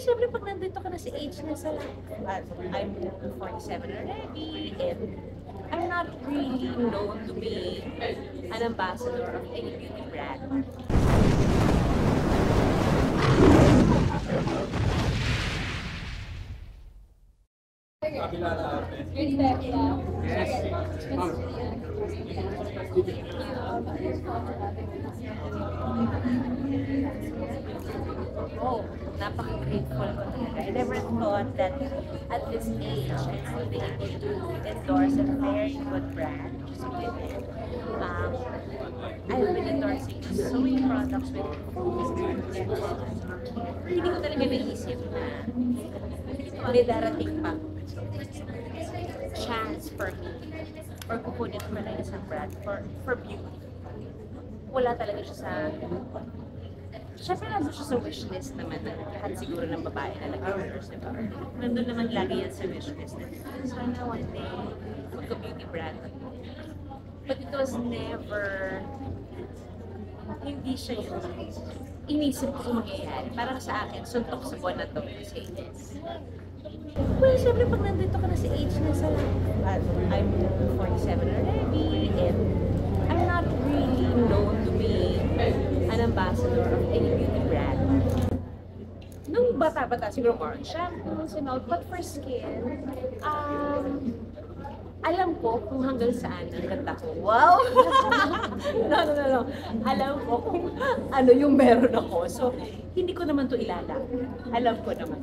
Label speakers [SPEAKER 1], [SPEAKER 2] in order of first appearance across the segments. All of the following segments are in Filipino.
[SPEAKER 1] siyempre pag nandito ka na sa age na sa I'm 47 already, and I'm not really known to be an ambassador of any beauty brand. Oh, napaka-grateful ko talaga. I never thought that at this age, I'd still be able to endorse a very good brand, which is women. I've been endorsing so many products with hindi ko talaga naisip na may darating pa chance for me or kukunin ko na isang brand for beauty. Wala talaga siya sa syempre nandun siya sa wishlist naman na lahat siguro ng babae na nag-endorse, diba? Nandun naman lagi yan sa wishlist na sana one day magka-beauty brand. But it was never, hindi siya yung inisip ko mangyayari. Parang sa akin, suntok sa buwan na to kasi well, syempre pag nandito ka na sa age na sa I'm 47 already, and I'm not really known to be an ambassador of any beauty brand. Nung bata-bata, siguro more on shampoos and all, but for skin, alam ko kung hanggang saan ang ganda ko. Wow! No. Alam ko kung ano yung meron ako. So, hindi ko naman to ilala. Alam ko naman.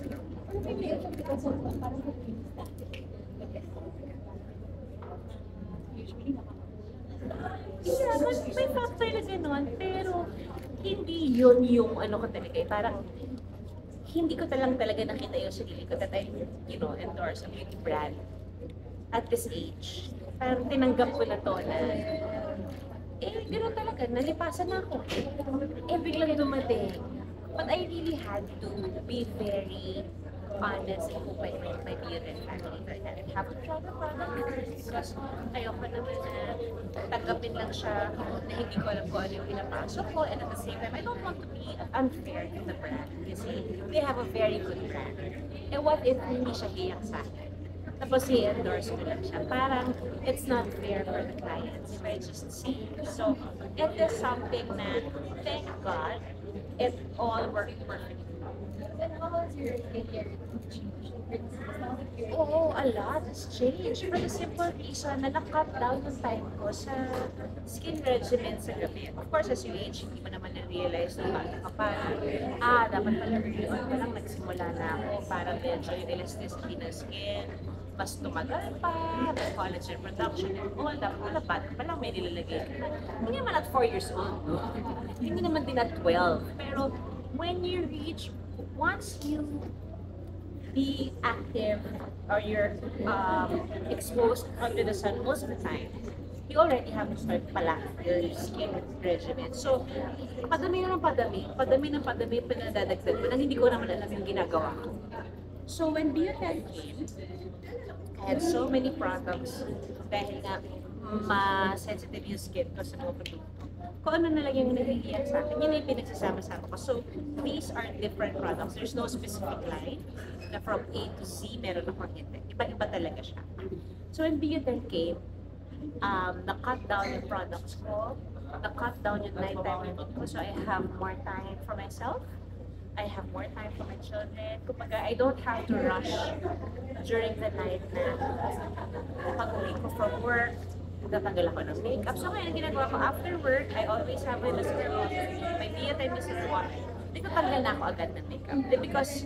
[SPEAKER 1] Yeah, may factor na gano'n, pero hindi yun yung ano ko talaga eh. Parang hindi ko talaga nakita yung sarili ko that I, endorse a beauty brand at this age. Parang tinanggap ko na to na gano'n talaga, nalipasan na ako. Biglang dumating. But I really had to be very honest and open with my beauty family. I didn't have to try the product because ayoko naman na tanggapin lang siya na hindi ko alam kung ano yung pinapasok ko, and at the same time, I don't want to be unfair to the brand kasi they have a very good brand. And what if hindi siya hiyak sa akin? Tapos i-endorse ko lang siya. Parang it's not fair for the clients if I just see. So it is something na, thank God, it all worked perfectly. Oo, a lot has changed. For the simple reason na na-cut down yung time ko sa skin regimen sa gabi. Of course, as you age, hindi mo naman na-realize na bata ka pa. Dapat pala early on pa lang nagsimula na ako para medyo yung elasticity ng skin mas tumagal pa, may collagen production and all. Dapat pala bata pa lang may nilalagay ka na. Hindi naman at 4 years old. Hindi naman din at 12. Pero when you reach, once you be active or you're exposed under the sun most of the time, you already have to start pala your skin regimen. So, padami ng padami pinadadagdag ko nang hindi ko naman alam yung ginagawa ko. So, when Bioten came, I had so many products dahil nga ma-sensitive yung skin ko sa mga produkto. Kung ano na lang yung nahihiyan sa akin, yun yung pinagsasama-sama ko. So, these are different products. There's no specific line na from A to Z, meron akong hindi. Iba-iba talaga siya. So, when Bioten came, na-cut down yung products ko, na-cut down yung nighttime routine ko, so I have more time for myself. I have more time for my children. Kumbaga, I don't have to rush during the night na pag-uwi ko from work, tatanggal ako ng makeup. So ngayon, ginagawa ko after work, I always have my micellar water, my Bioten micellar water. Hindi ko tanggal na ako agad ng makeup. Because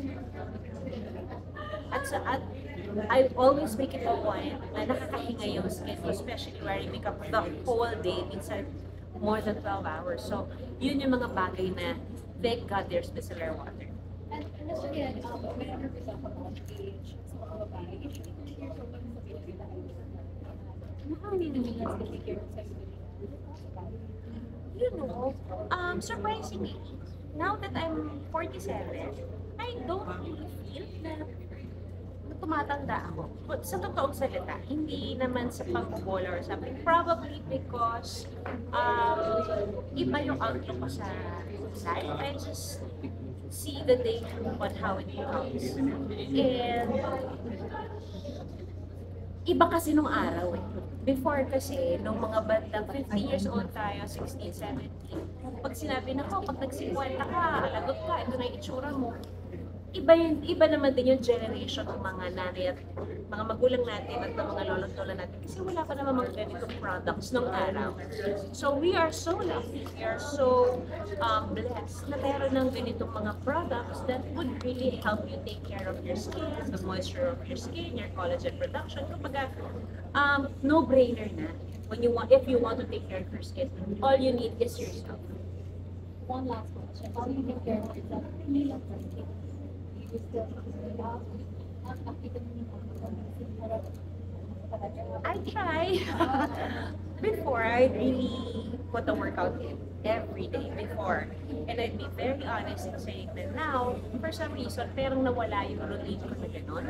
[SPEAKER 1] I always make it a point na nakakahinga yung skin ko, especially wearing makeup the whole day, minsan more than 12 hours. So, yun yung mga bagay na thank God there's micellar water.
[SPEAKER 2] And also yan, whenever we talk about age, sa mga babae, usually we hear so much sa baby na hindi naman has to take care of sex.
[SPEAKER 1] You know, surprisingly, now that I'm 47, I don't really feel na tumatanda ako. But sa totoong salita, hindi naman sa pag-bola or something. Probably because iba yung outlook ko sa life. I just see the day on how it becomes. And iba kasi nung araw eh. Before kasi, nung mga bandang 50 years old tayo, 16, 17, pag sinabi na ko, pag nag-50 ka, lagot ka, ito na yung itsura mo. Iba naman din yung generation ng mga nanay at mga magulang natin at ng mga lolo at lola natin kasi wala pa naman mga ganitong products nung araw. So we are so lucky, we are so blessed na meron ng ganitong mga products that would really help you take care of your skin, the moisture of your skin, your collagen production. Kumbaga, no-brainer na if you want to take care of your skin. All you need is yourself.
[SPEAKER 2] One last question. How do you take care of yourself?
[SPEAKER 1] I try. Before, I really put the workout in every day before. And I'd be very honest in saying that now, for some reason, parang nawala yung routine ko na gano'n.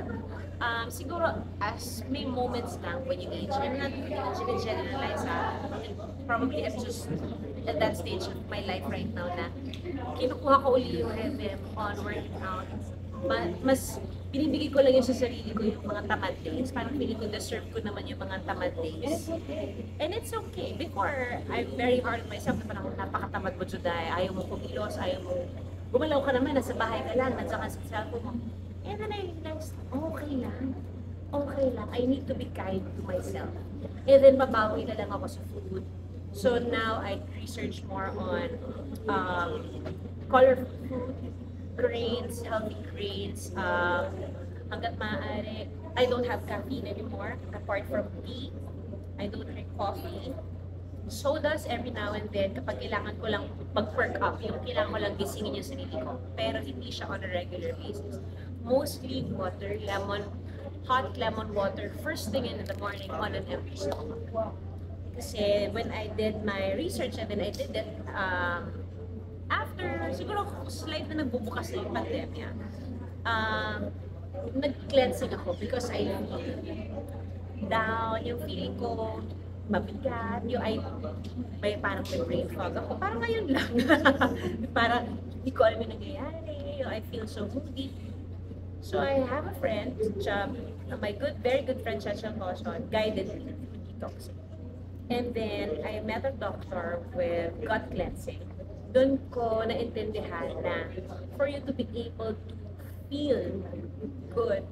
[SPEAKER 1] Siguro, as may moments lang when you age, I'm not generalize probably I'm just at that stage of my life right now na kinukuha ko uli yung rhythm on working out. Mas binibigay ko lang yun sa sarili ko yung mga tamad days. Parang feeling ko deserve ko naman yung mga tamad days. And it's okay. Before, I'm very hard on myself na parang napakatamad mo, Juday. Ayaw mo kumilos, ayaw mo gumalaw ka naman, nasa bahay ka lang, nandiyan ka sa cellphone mo. And then I realized, okay lang. Okay lang. I need to be kind to myself. And then babawi na lang ako sa food. So now I research more on colorful food, grains, healthy grains, hanggat maaari. I don't have caffeine anymore, apart from tea. I don't drink coffee. Sodas every now and then, kapag kailangan ko lang mag-perk up, yung kailangan ko lang gisingin yung sarili ko. Pero hindi siya on a regular basis. Mostly water, hot lemon water, first thing in the morning on an empty stomach. Kasi when I did my research and then I did it, after, siguro slight na nagbubukas na yung pandemya, nag-cleansing ako because I feel down, yung feeling ko mabigat, yung parang may brain fog ako, parang ngayon lang. Parang hindi ko alam yung nangyayari, I feel so moody. So I have a friend, my very good friend, Chachang Coson, guided me to detoxing. And then I met a doctor with gut cleansing. Doon ko naintindihan na for you to be able to feel good,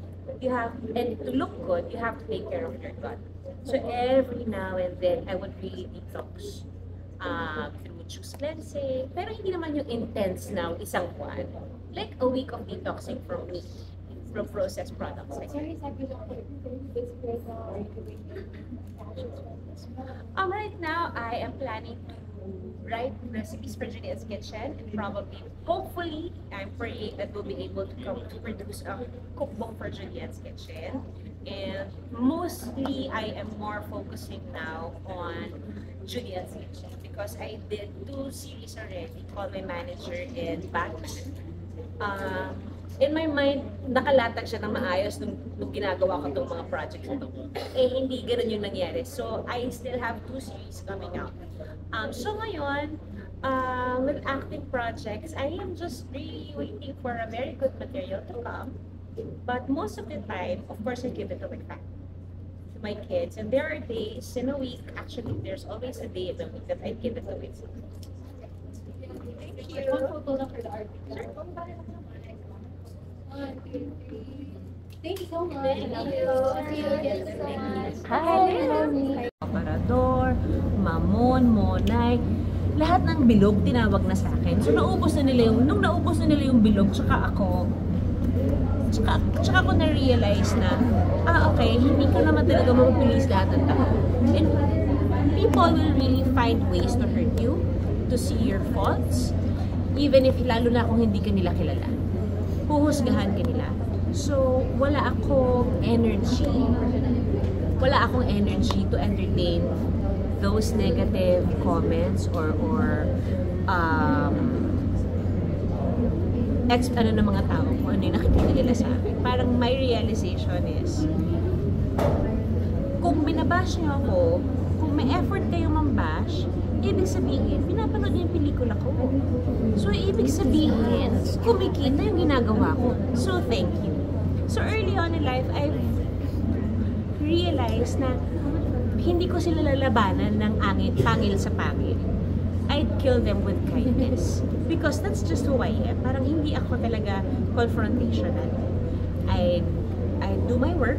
[SPEAKER 1] and to look good, you have to take care of your gut. So every now and then, I would really detox through juice cleansing. Pero hindi naman yung intense na isang buwan. Like a week of detoxing from meat, from processed products. Right now, I am planning to write recipes for Juliet's Kitchen, and probably, hopefully, I'm praying that we'll be able to come to produce a cookbook for Juliet's Kitchen. And mostly, I am more focusing now on Juliet's Kitchen because I did 2 series already called My Manager and Batman. In my mind, nakalatag siya ng maayos nung ginagawa ko itong mga projects ito. Eh, hindi ganun yung nangyari. So, I still have 2 series coming out. So ngayon, with acting projects, I am just really waiting for a very good material to come. But most of the time, of course, I give it to my family, to my kids. And there are days in a week, actually, there's always a day in the week that I give it to my kids.
[SPEAKER 2] Thank you. One photo lang for the art. Sure. 1, 2, 3. Thank you so much.
[SPEAKER 1] Thank you.
[SPEAKER 2] See you again so much.
[SPEAKER 1] Hi! Aparador, Mamon, Monay, lahat ng bilog tinawag na sa akin. So nung naubos na nila yung bilog, tsaka ako na-realize na, okay, hindi ka naman talaga mapupulis lahat ng tao. And people will really find ways to hurt you, to see your faults, even if lalo na kung hindi ka nila kilala. Huhusgahan ka nila. So, wala akong energy to entertain those negative comments or ng mga tao kung ano yung nakikita nila sa akin. Parang my realization is, kung binabash niyo ako, kung may effort kayo mambash, ibig sabihin, pinapanood niyo yung pelikula ko. So, ibig sabihin, kumikita yung ginagawa ko. So, thank you. So, early on in life, I've realized na hindi ko sila lalabanan ng pangil sa pangil. I'd kill them with kindness. Because that's just who I am. Parang hindi ako talaga confrontational. I do my work.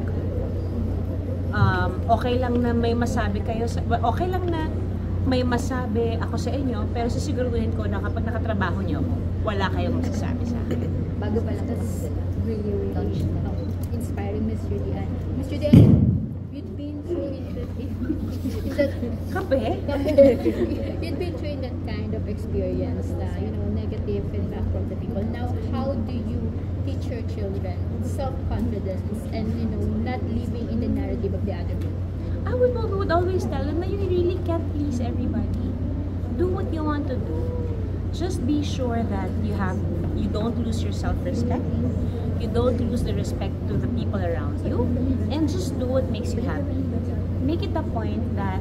[SPEAKER 1] Okay lang na may masabi kayo, okay lang na may masabi ako sa inyo, pero sisiguraduhin ko na kapag nakatrabaho niyo ako, wala kayong masasabi sa akin.
[SPEAKER 2] Bago pa lang, that's really inspiring, Miss Julian. Miss Julian, you'd been through that
[SPEAKER 1] Kape?
[SPEAKER 2] you'd been through that kind of experience, negative feedback from the people. Now, how do you teach your children self-confidence and, not living in the narrative of the other people?
[SPEAKER 1] I would always tell them that you really can't please everybody. Do what you want to do. Just be sure that you don't lose your self-respect. You don't lose the respect to the people around you. And just do what makes you happy. Make it a point that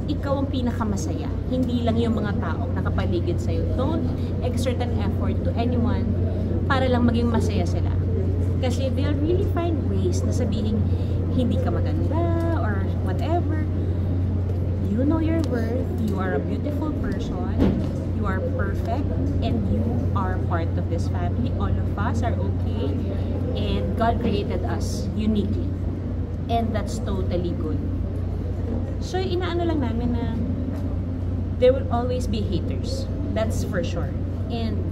[SPEAKER 1] ikaw ang pinakamasaya. Hindi lang yung mga taong nakapaligid sa'yo. Don't exert an effort to anyone para lang maging masaya sila. Kasi they'll really find ways na sabihin hindi ka maganda or whatever. You know your worth. You are a beautiful person. You are perfect. And you are part of this family. All of us are okay. And God created us uniquely. And that's totally good. So, inaano lang namin na there will always be haters. That's for sure. And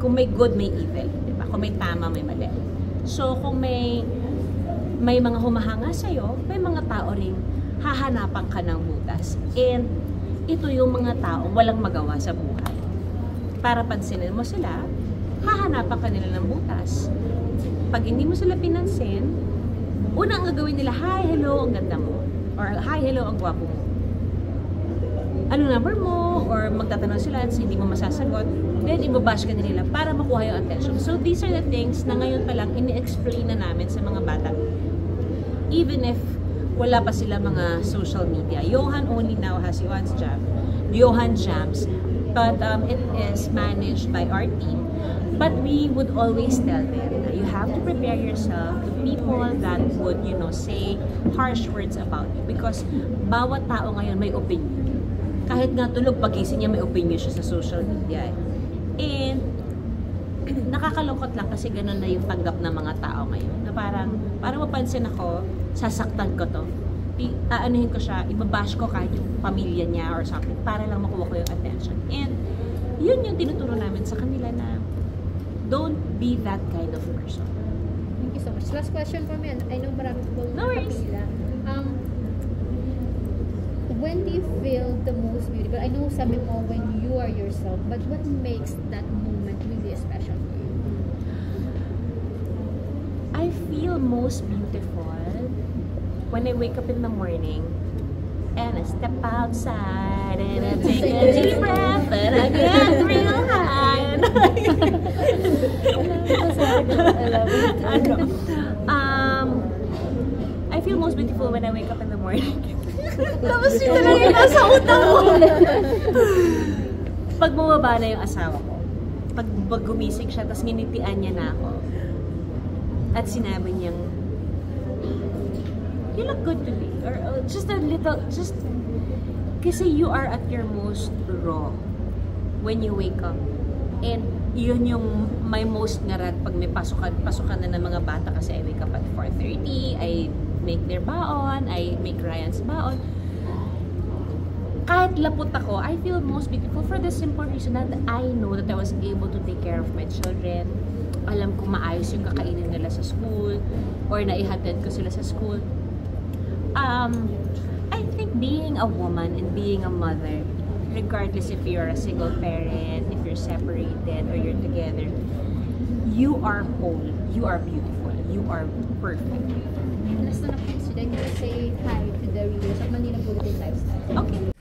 [SPEAKER 1] kung may good, may evil. Diba? Kung may tama, may mali. So, kung may mga humahanga sa'yo, may mga tao ring hahanapan ka ng butas. And ito yung mga taong walang magawa sa buhay. Para pansinin mo sila, hahanapan ka nila ng butas. Pag hindi mo sila pinansin, unang gagawin nila, hi, hello, ang ganda mo. Or hi, hello, ang gwapo mo. Ano number mo? Or magtatanong sila at hindi mo masasagot. Then, ibabash ka nila para makuha yung attention. So, these are the things na ngayon pa lang ini-explain na namin sa mga bata. Even if wala pa sila mga social media. Johan only now has Johan's Jams. But it is managed by our team. But we would always tell them that you have to prepare yourself to people that would, say harsh words about you. Because bawat tao ngayon may opinion. Kahit nga tulog pagising niya, may opinion siya sa social media. And nakakalungkot lang kasi ganun na yung tanggap ng mga tao ngayon. Na parang mapansin ako, sasaktan ko to. Aanuhin ko siya, ibabash ko kahit yung pamilya niya or something para lang makuha ko yung attention. And yun yung tinuturo namin sa kanila na don't be that kind of person.
[SPEAKER 2] Thank you so much. Last question for me. I know marami po
[SPEAKER 1] No worries.
[SPEAKER 2] When do you feel the most beautiful? I know sabi mo when you are yourself, but what makes that moment really special for you?
[SPEAKER 1] I feel most beautiful when I wake up in the morning and I step outside and I take a deep breath and I get real high. I feel most beautiful when I wake up in the morning. Tapos yun lang yung nasa utak mo. Pag bumaba na yung asawa ko, pag gumising siya, tapos nginitian niya na ako, at sinabi niyang, you look good today. Or just a little, kasi you are at your most raw when you wake up. And yun yung my most ngarat pag may pasukan na ng mga bata kasi I wake up at 4:30, I make their baon, I make Ryan's baon. Kahit lapot ako, I feel most beautiful for the simple reason that I know that I was able to take care of my children. Alam ko maayos yung kakainin nila sa school or naihatid ko sila sa school. I think being a woman and being a mother, regardless if you're a single parent, if you're separated or you're together, you are whole, you are beautiful, you are perfect.
[SPEAKER 2] Last na po, should I say hi to the readers of Manila Bulletin Lifestyle?
[SPEAKER 1] Okay.